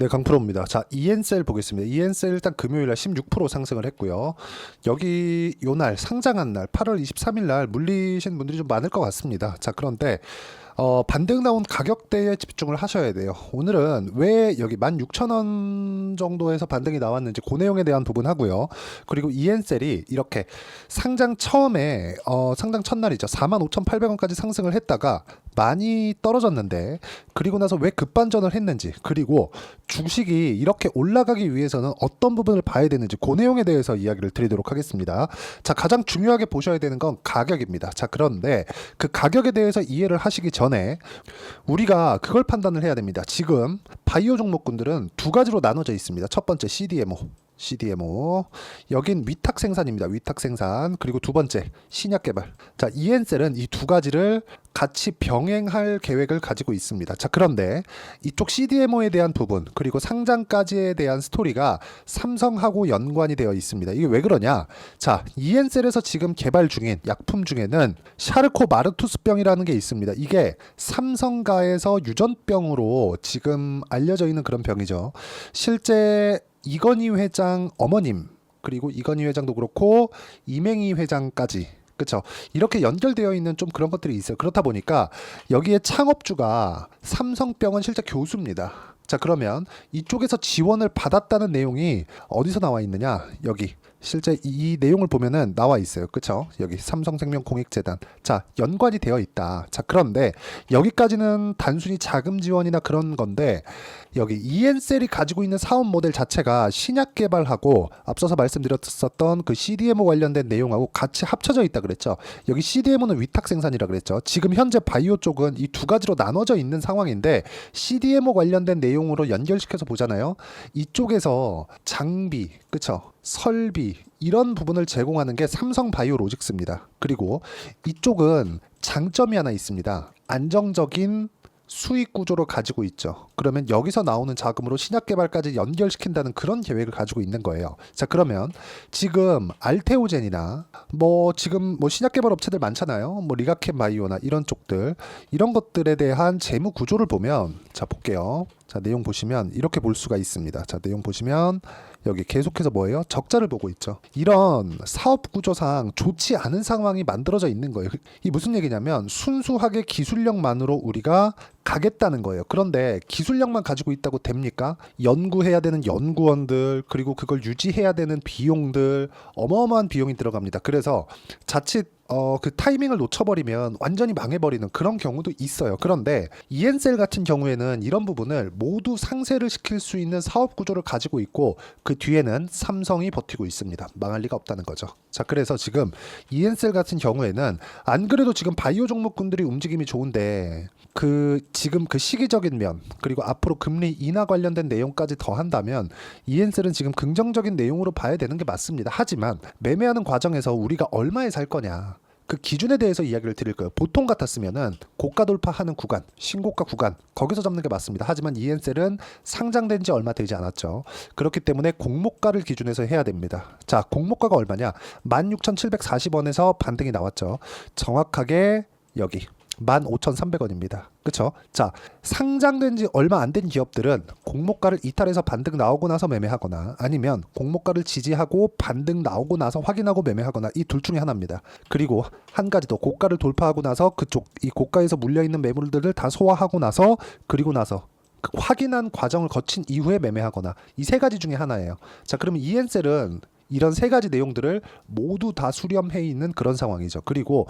네, 강프로입니다. 자, EN셀 보겠습니다. EN셀 일단 금요일날 16% 상승을 했고요. 여기 요날 상장한 날 8월 23일 날 물리신 분들이 좀 많을 것 같습니다. 자, 그런데 반등 나온 가격대에 집중을 하셔야 돼요. 오늘은 왜 여기 16,000원 정도에서 반등이 나왔는지 그 내용에 대한 부분 하고요. 그리고 EN셀이 이렇게 상장 처음에 상장 첫날이죠. 45,800원까지 상승을 했다가 많이 떨어졌는데 그리고 나서 왜 급반전을 했는지, 그리고 주식이 이렇게 올라가기 위해서는 어떤 부분을 봐야 되는지 그 내용에 대해서 이야기를 드리도록 하겠습니다. 자, 가장 중요하게 보셔야 되는 건 가격입니다. 자, 그런데 그 가격에 대해서 이해를 하시기 전에 우리가 그걸 판단을 해야 됩니다. 지금 바이오 종목군들은 두 가지로 나눠져 있습니다. 첫 번째 CDMO, 여긴 위탁 생산입니다. 위탁 생산. 그리고 두 번째 신약 개발. 자, EN셀은 이 두 가지를 같이 병행할 계획을 가지고 있습니다. 자, 그런데 이쪽 CDMO에 대한 부분, 그리고 상장까지에 대한 스토리가 삼성하고 연관이 되어 있습니다. 이게 왜 그러냐? 자, EN셀에서 지금 개발 중인 약품 중에는 샤르코 마르투스병이라는 게 있습니다. 이게 삼성가에서 유전병으로 지금 알려져 있는 그런 병이죠. 실제 이건희 회장 어머님, 그리고 이건희 회장도 그렇고 이맹희 회장까지, 그렇죠, 이렇게 연결되어 있는 좀 그런 것들이 있어요. 그렇다 보니까 여기에 창업주가 삼성병원 실제 교수입니다. 자, 그러면 이쪽에서 지원을 받았다는 내용이 어디서 나와 있느냐? 여기 실제 이 내용을 보면은 나와 있어요. 그쵸? 여기 삼성생명공익재단. 자, 연관이 되어 있다. 자, 그런데 여기까지는 단순히 자금 지원이나 그런 건데, 여기 EN셀이 가지고 있는 사업 모델 자체가 신약 개발하고 앞서서 말씀드렸었던 그 CDMO 관련된 내용하고 같이 합쳐져 있다 그랬죠. 여기 CDMO는 위탁 생산이라 그랬죠. 지금 현재 바이오 쪽은 이 두 가지로 나눠져 있는 상황인데, CDMO 관련된 내용으로 연결시켜서 보잖아요. 이쪽에서 장비, 그쵸, 설비, 이런 부분을 제공하는 게 삼성바이오로직스입니다. 그리고 이쪽은 장점이 하나 있습니다. 안정적인 수익 구조를 가지고 있죠. 그러면 여기서 나오는 자금으로 신약 개발까지 연결시킨다는 그런 계획을 가지고 있는 거예요. 자, 그러면 지금 알테오젠이나 지금 신약 개발 업체들 많잖아요. 리가켄 바이오나 이런 쪽들, 이런 것들에 대한 재무 구조를 보면, 자, 볼게요. 자, 내용 보시면 이렇게 볼 수가 있습니다. 자, 내용 보시면 여기 계속해서 뭐예요? 적자를 보고 있죠. 이런 사업 구조상 좋지 않은 상황이 만들어져 있는 거예요. 이 무슨 얘기냐면 순수하게 기술력만으로 우리가 가겠다는 거예요. 그런데 기술력만 가지고 있다고 됩니까? 연구해야 되는 연구원들, 그리고 그걸 유지해야 되는 비용들, 어마어마한 비용이 들어갑니다. 그래서 자칫 그 타이밍을 놓쳐버리면 완전히 망해버리는 그런 경우도 있어요. 그런데 EN셀 같은 경우에는 이런 부분을 모두 상쇄를 시킬 수 있는 사업 구조를 가지고 있고, 그 뒤에는 삼성이 버티고 있습니다. 망할 리가 없다는 거죠. 자, 그래서 지금 EN셀 같은 경우에는 안 그래도 지금 바이오 종목군들이 움직임이 좋은데, 지금 그 시기적인 면, 그리고 앞으로 금리 인하 관련된 내용까지 더한다면 EN셀은 지금 긍정적인 내용으로 봐야 되는 게 맞습니다. 하지만 매매하는 과정에서 우리가 얼마에 살 거냐, 그 기준에 대해서 이야기를 드릴 거예요. 보통 같았으면은 고가 돌파하는 구간, 신고가 구간, 거기서 잡는 게 맞습니다. 하지만 EN셀은 상장된 지 얼마 되지 않았죠. 그렇기 때문에 공모가를 기준해서 해야 됩니다. 자, 공모가가 얼마냐? 16,740원에서 반등이 나왔죠. 정확하게 여기 15,300원입니다. 그쵸? 자, 상장된 지 얼마 안 된 기업들은 공모가를 이탈해서 반등 나오고 나서 매매하거나, 아니면 공모가를 지지하고 반등 나오고 나서 확인하고 매매하거나, 이 둘 중에 하나입니다. 그리고 한 가지 더, 고가를 돌파하고 나서 이 고가에서 물려있는 매물들을 다 소화하고 나서, 그리고 나서 그 확인한 과정을 거친 이후에 매매하거나, 이 세 가지 중에 하나예요. 자, 그러면 EN셀은 이런 세 가지 내용들을 모두 다 수렴해 있는 그런 상황이죠. 그리고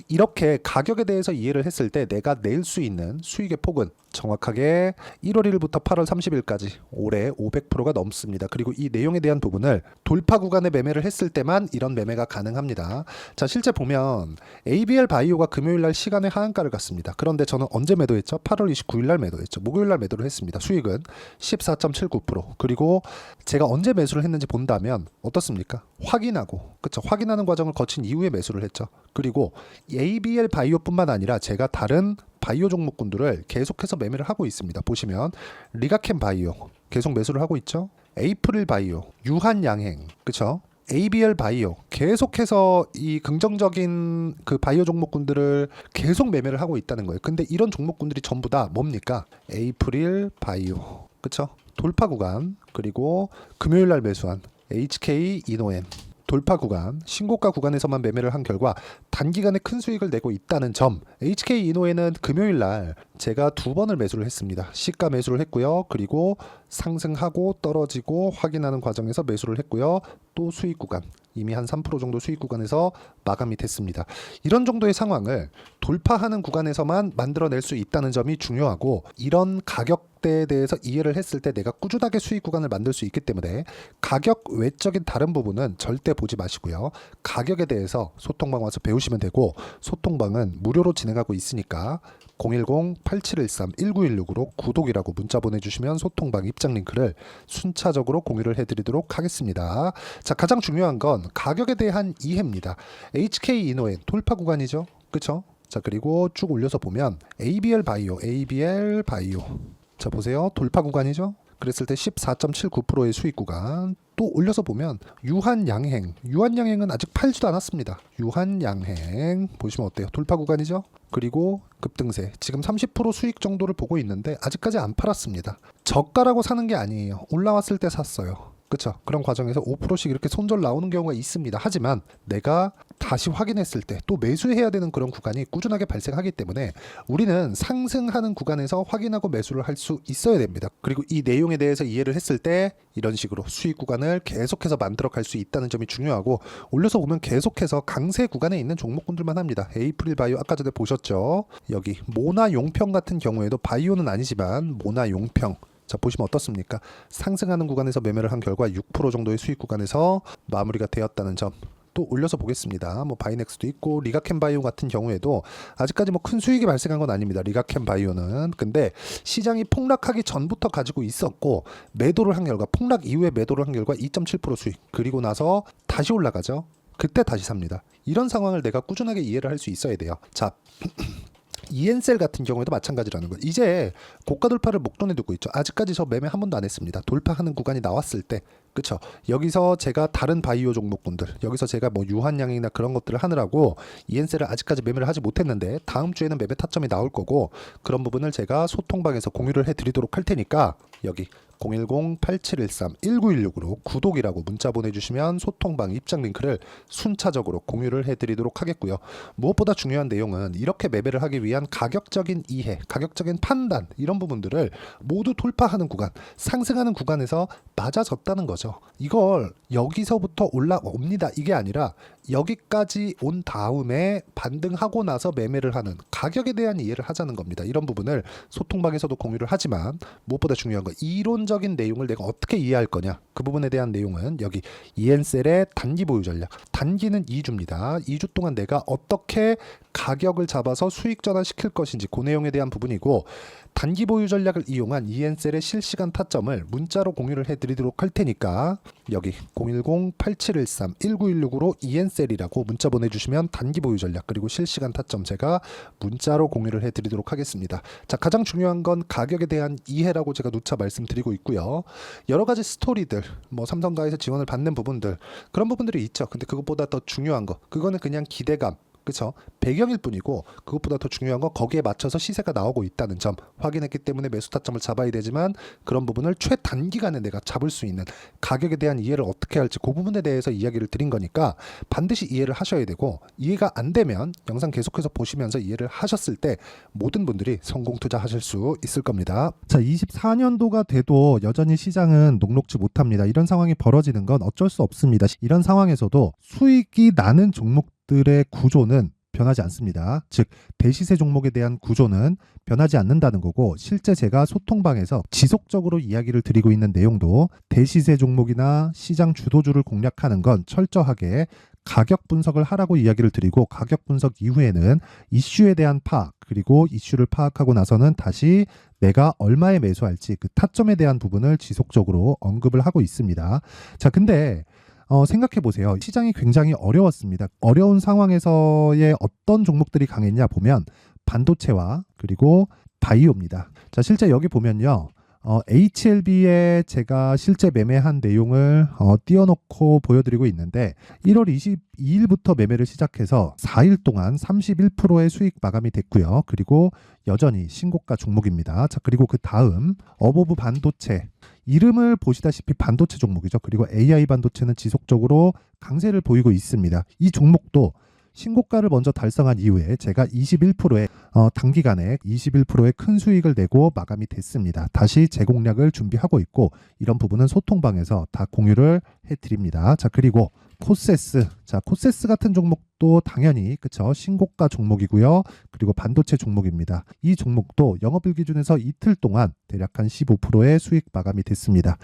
이렇게 가격에 대해서 이해를 했을 때 내가 낼 수 있는 수익의 폭은 정확하게 1월 1일부터 8월 30일까지 올해 500%가 넘습니다. 그리고 이 내용에 대한 부분을 돌파 구간에 매매를 했을 때만 이런 매매가 가능합니다. 자, 실제 보면 ABL 바이오가 금요일날 시간에 하한가를 갔습니다. 그런데 저는 언제 매도했죠? 8월 29일날 매도했죠. 목요일날 매도를 했습니다. 수익은 14.79%. 그리고 제가 언제 매수를 했는지 본다면 어떻습니까? 확인하고, 그쵸? 확인하는 과정을 거친 이후에 매수를 했죠. 그리고 ABL 바이오뿐만 아니라 제가 다른 바이오 종목군들을 계속해서 매매를 하고 있습니다. 보시면 리가켄 바이오 계속 매수를 하고 있죠. 에이프릴 바이오, 유한양행, 그쵸? ABL 바이오 계속해서 이 긍정적인 그 바이오 종목군들을 계속 매매를 하고 있다는 거예요. 근데 이런 종목군들이 전부 다 뭡니까? 에이프릴 바이오, 그쵸? 돌파 구간, 그리고 금요일 날 매수한 HK 이노엔 돌파 구간, 신고가 구간에서만 매매를 한 결과 단기간에 큰 수익을 내고 있다는 점. HK 이노엔은 금요일 날 제가 2번을 매수를 했습니다. 시가 매수를 했고요. 그리고 상승하고 떨어지고 확인하는 과정에서 매수를 했고요. 또 수익 구간, 이미 한 3% 정도 수익 구간에서 마감이 됐습니다. 이런 정도의 상황을 돌파하는 구간에서만 만들어낼 수 있다는 점이 중요하고, 이런 가격대에 대해서 이해를 했을 때 내가 꾸준하게 수익 구간을 만들 수 있기 때문에 가격 외적인 다른 부분은 절대 보지 마시고요. 가격에 대해서 소통방 와서 배우시면 되고, 소통방은 무료로 진행하고 있으니까 010-8713-1916으로 구독이라고 문자 보내주시면 소통방 입장 링크를 순차적으로 공유를 해드리도록 하겠습니다. 자, 가장 중요한 건 가격에 대한 이해입니다. HK 이노엔 돌파 구간이죠, 그쵸? 자, 그리고 쭉 올려서 보면 ABL 바이오, 자 보세요, 돌파 구간이죠. 그랬을 때 14.79%의 수익 구간. 또 올려서 보면 유한양행은 아직 팔지도 않았습니다. 유한양행 보시면 어때요? 돌파 구간이죠. 그리고 급등세, 지금 30% 수익 정도를 보고 있는데 아직까지 안 팔았습니다. 저가라고 사는 게 아니에요. 올라왔을 때 샀어요. 그쵸? 그런 과정에서 5%씩 이렇게 손절 나오는 경우가 있습니다. 하지만 내가 다시 확인했을 때 또 매수해야 되는 그런 구간이 꾸준하게 발생하기 때문에 우리는 상승하는 구간에서 확인하고 매수를 할 수 있어야 됩니다. 그리고 이 내용에 대해서 이해를 했을 때 이런 식으로 수익 구간을 계속해서 만들어 갈 수 있다는 점이 중요하고, 올려서 보면 계속해서 강세 구간에 있는 종목군들만 합니다. 에이프릴 바이오 아까 전에 보셨죠? 여기 모나 용평 같은 경우에도 바이오는 아니지만 모나 용평, 자 보시면 어떻습니까? 상승하는 구간에서 매매를 한 결과 6% 정도의 수익 구간에서 마무리가 되었다는 점. 또 올려서 보겠습니다. 뭐 바이넥스도 있고 리가캠 바이오 같은 경우에도 아직까지 뭐 큰 수익이 발생한 건 아닙니다. 리가캠 바이오는. 근데 시장이 폭락하기 전부터 가지고 있었고, 매도를 한 결과, 폭락 이후에 매도를 한 결과 2.7% 수익, 그리고 나서 다시 올라가죠. 그때 다시 삽니다. 이런 상황을 내가 꾸준하게 이해를 할 수 있어야 돼요. 자, 이엔셀 같은 경우에도 마찬가지라는 거예요. 이제 고가 돌파를 목돈에 두고 있죠. 아직까지 저 매매 한 번도 안 했습니다. 돌파하는 구간이 나왔을 때, 그쵸? 여기서 제가 다른 바이오 종목군들, 여기서 제가 뭐 유한양이나 그런 것들을 하느라고 이엔셀을 아직까지 매매를 하지 못했는데 다음 주에는 매매 타점이 나올 거고, 그런 부분을 제가 소통방에서 공유를 해드리도록 할 테니까 여기 010-8713-1916으로 구독이라고 문자 보내주시면 소통방 입장 링크를 순차적으로 공유를 해드리도록 하겠고요. 무엇보다 중요한 내용은 이렇게 매매를 하기 위한 가격적인 이해, 가격적인 판단, 이런 부분들을 모두 돌파하는 구간, 상승하는 구간에서 맞아졌다는 거죠. 이걸 여기서부터 올라옵니다, 이게 아니라 여기까지 온 다음에 반등하고 나서 매매를 하는 가격에 대한 이해를 하자는 겁니다. 이런 부분을 소통방에서도 공유를 하지만 무엇보다 중요한 건 이론적인 내용을 내가 어떻게 이해할 거냐, 그 부분에 대한 내용은 여기 이엔셀의 단기 보유 전략, 단기는 2주입니다. 2주 동안 내가 어떻게 가격을 잡아서 수익 전환시킬 것인지, 그 내용에 대한 부분이고, 단기 보유 전략을 이용한 이엔셀의 실시간 타점을 문자로 공유를 해드리도록 할 테니까 여기 010-8713-1916으로 이엔셀이라고 문자 보내주시면 단기 보유 전략 그리고 실시간 타점 제가 문자로 공유를 해드리도록 하겠습니다. 자, 가장 중요한 건 가격에 대한 이해라고 제가 누차 말씀드리고 있고요. 여러 가지 스토리들, 뭐 삼성가에서 지원을 받는 부분들, 그런 부분들이 있죠. 근데 그것보다 더 중요한 거, 그거는 그냥 기대감, 그쵸? 배경일 뿐이고, 그것보다 더 중요한 건 거기에 맞춰서 시세가 나오고 있다는 점 확인했기 때문에 매수 타점을 잡아야 되지만, 그런 부분을 최단기간에 내가 잡을 수 있는 가격에 대한 이해를 어떻게 할지, 그 부분에 대해서 이야기를 드린 거니까 반드시 이해를 하셔야 되고, 이해가 안 되면 영상 계속해서 보시면서 이해를 하셨을 때 모든 분들이 성공 투자하실 수 있을 겁니다. 자, 24년도가 돼도 여전히 시장은 녹록지 못합니다. 이런 상황이 벌어지는 건 어쩔 수 없습니다. 이런 상황에서도 수익이 나는 종목들의 구조는 변하지 않습니다. 즉 대시세 종목에 대한 구조는 변하지 않는다는 거고, 실제 제가 소통방에서 지속적으로 이야기를 드리고 있는 내용도 대시세 종목이나 시장 주도주를 공략하는 건 철저하게 가격 분석을 하라고 이야기를 드리고, 가격 분석 이후에는 이슈에 대한 파악, 그리고 이슈를 파악하고 나서는 다시 내가 얼마에 매수할지 그 타점에 대한 부분을 지속적으로 언급을 하고 있습니다. 자, 근데 생각해 보세요. 시장이 굉장히 어려웠습니다. 어려운 상황에서의 어떤 종목들이 강했냐 보면 반도체와 그리고 바이오입니다. 자, 실제 여기 보면요. HLB에 제가 실제 매매한 내용을 띄워놓고 보여드리고 있는데 1월 22일부터 매매를 시작해서 4일 동안 31%의 수익 마감이 됐고요. 그리고 여전히 신고가 종목입니다. 자, 그리고 그 다음 어보브 반도체, 이름을 보시다시피 반도체 종목이죠. 그리고 AI 반도체는 지속적으로 강세를 보이고 있습니다. 이 종목도 신고가를 먼저 달성한 이후에 제가 21%의 단기간에 21%의 큰 수익을 내고 마감이 됐습니다. 다시 재공략을 준비하고 있고 이런 부분은 소통방에서 다 공유를 해드립니다. 자, 그리고 코세스, 자, 코세스 같은 종목도 당연히 그쵸, 신고가 종목이고요. 그리고 반도체 종목입니다. 이 종목도 영업일 기준에서 이틀 동안 대략 한 15%의 수익 마감이 됐습니다.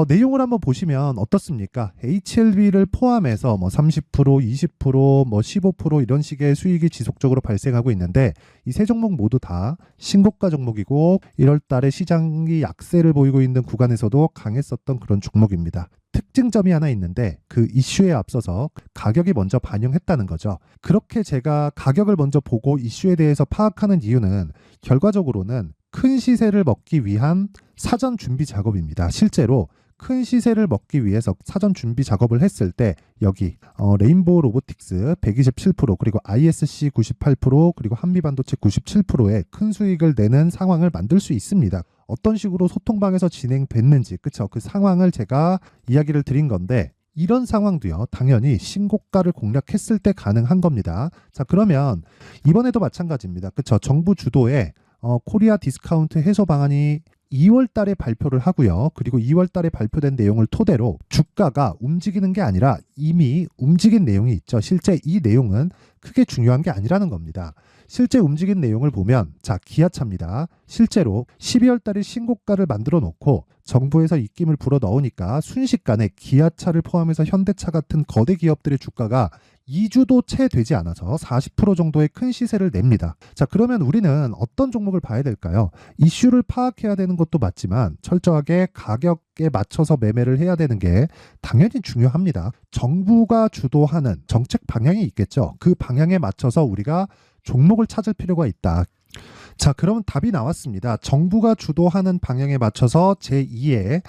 내용을 한번 보시면 어떻습니까? HLB를 포함해서 뭐 30%, 20%, 뭐 15% 이런 식의 수익이 지속적으로 발생하고 있는데 이 세 종목 모두 다 신고가 종목이고 1월 달에 시장이 약세를 보이고 있는 구간에서도 강했었던 그런 종목입니다. 특징점이 하나 있는데 그 이슈에 앞서서 가격이 먼저 반영했다는 거죠. 그렇게 제가 가격을 먼저 보고 이슈에 대해서 파악하는 이유는 결과적으로는 큰 시세를 먹기 위한 사전 준비 작업입니다. 실제로 큰 시세를 먹기 위해서 사전 준비 작업을 했을 때 여기 레인보우 로보틱스 127% 그리고 ISC 98% 그리고 한미반도체 97%의 큰 수익을 내는 상황을 만들 수 있습니다. 어떤 식으로 소통방에서 진행됐는지 그쵸, 그 상황을 제가 이야기를 드린 건데 이런 상황도요 당연히 신고가를 공략했을 때 가능한 겁니다. 자, 그러면 이번에도 마찬가지입니다. 그쵸, 정부 주도의 코리아 디스카운트 해소 방안이 2월 달에 발표를 하고요. 그리고 2월 달에 발표된 내용을 토대로 주가가 움직이는 게 아니라 이미 움직인 내용이 있죠. 실제 이 내용은 크게 중요한 게 아니라는 겁니다. 실제 움직인 내용을 보면 자, 기아차입니다. 실제로 12월 달에 신고가를 만들어 놓고 정부에서 입김을 불어 넣으니까 순식간에 기아차를 포함해서 현대차 같은 거대 기업들의 주가가 2주도 채 되지 않아서 40% 정도의 큰 시세를 냅니다. 자, 그러면 우리는 어떤 종목을 봐야 될까요? 이슈를 파악해야 되는 것도 맞지만 철저하게 가격에 맞춰서 매매를 해야 되는 게 당연히 중요합니다. 정부가 주도하는 정책 방향이 있겠죠. 그 방향에 맞춰서 우리가 종목을 찾을 필요가 있다. 자, 그럼 답이 나왔습니다. 정부가 주도하는 방향에 맞춰서 제2의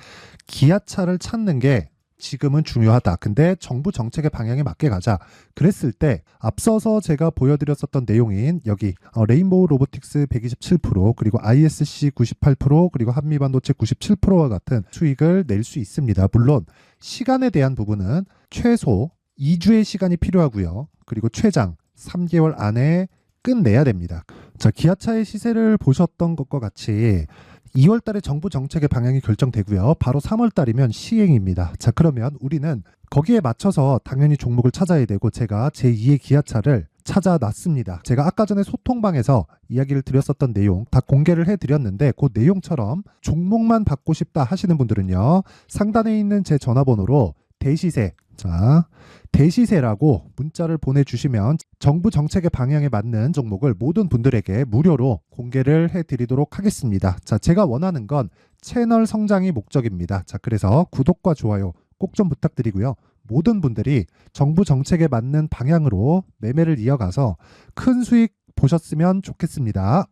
기아차를 찾는 게 지금은 중요하다. 근데 정부 정책의 방향에 맞게 가자. 그랬을 때 앞서서 제가 보여드렸었던 내용인 여기 레인보우 로보틱스 127% 그리고 ISC 98% 그리고 한미반도체 97%와 같은 수익을 낼 수 있습니다. 물론 시간에 대한 부분은 최소 2주의 시간이 필요하고요. 그리고 최장 3개월 안에 끝내야 됩니다. 자, 기아차의 시세를 보셨던 것과 같이 2월 달에 정부 정책의 방향이 결정되고요. 바로 3월 달이면 시행입니다. 자, 그러면 우리는 거기에 맞춰서 당연히 종목을 찾아야 되고 제가 제2의 기아차를 찾아놨습니다. 제가 아까 전에 소통방에서 이야기를 드렸었던 내용 다 공개를 해드렸는데 그 내용처럼 종목만 받고 싶다 하시는 분들은요. 상단에 있는 제 전화번호로 대시세, 자, 대시세라고 문자를 보내주시면 정부 정책의 방향에 맞는 종목을 모든 분들에게 무료로 공개를 해드리도록 하겠습니다. 자, 제가 원하는 건 채널 성장이 목적입니다. 자, 그래서 구독과 좋아요 꼭 좀 부탁드리고요. 모든 분들이 정부 정책에 맞는 방향으로 매매를 이어가서 큰 수익 보셨으면 좋겠습니다.